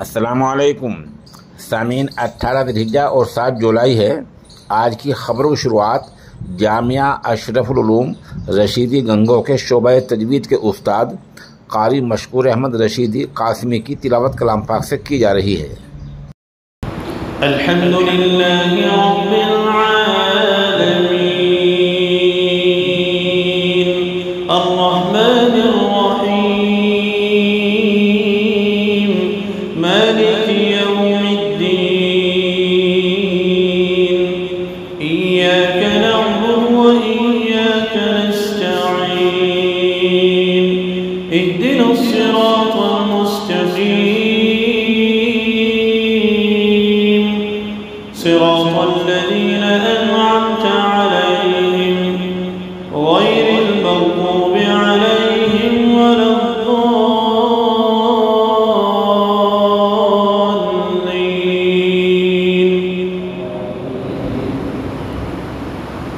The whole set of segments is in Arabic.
अस्सलामुअलैकुम सामीन। 18 ज़िलहिज्जा और 7 जुलाई है। आज की खबरों की शुरुआत जामिया अशरफुल उलूम रशीदी गंगो के शोबा तजवीद के उस्ताद कारी मशकूर अहमद रशीदी कासिमी की तिलावत कलाम पाक से की जा रही है। अल्हम्दुलिल्लाहि रब्बिल आलमीन अर्रहमानिर रहीम मालिकि यौमिद्दीन इय्याका नअबुदु व इय्याका नस्तईन इहदिनस सिरातल मुस्तकीम صراط الذين أنعمت عليهم غير المغضوب عليهم ولا الضالين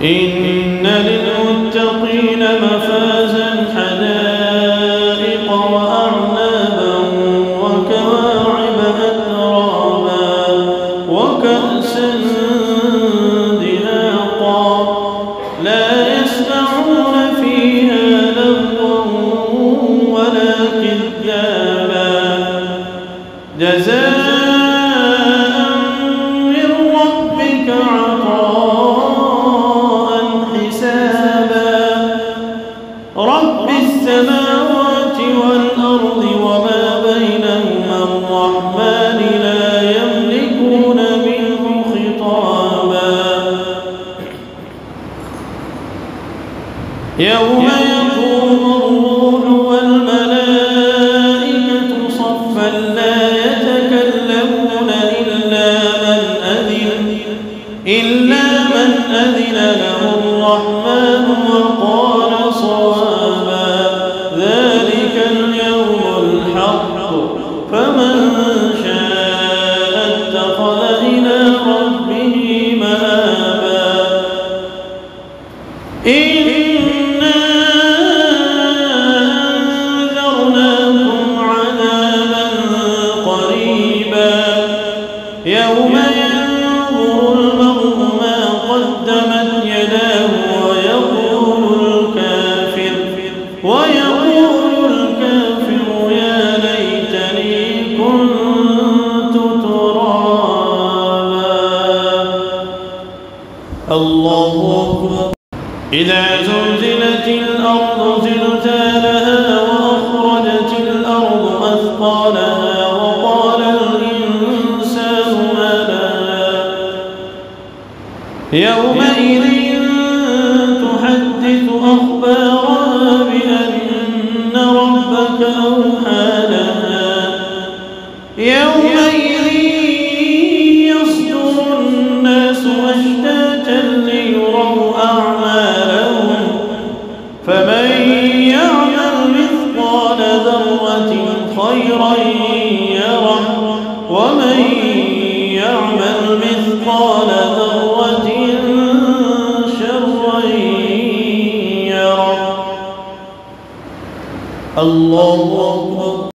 إن للمتقين مفازا حدائق وأعنابا وكواعب أترابا وكأسا دهاقا لا يسمعون فيها لغوا ولا كذابا جزاء من ربك عطاء حسابا رب السماوات والأرض وما بينهما الرحمن لا يملكون منه خطابا يوم يقوم الروح والملائكة صفا لا يتكلمون إلا من أذن له الرحمن وقال صوابا ذلك اليوم الحق فمن شاء اتخذ إلى ربه مآبا إنا أنذرناكم عذابا قريبا يوم ينظر المرء ما قدمت يداه ويقول الكافر يا ليتني كنت ترابا الله أكبر إذا زلزلت الأرض زلزالها وأخرجت الأرض أثقالها وقال الإنسان ما لها يوم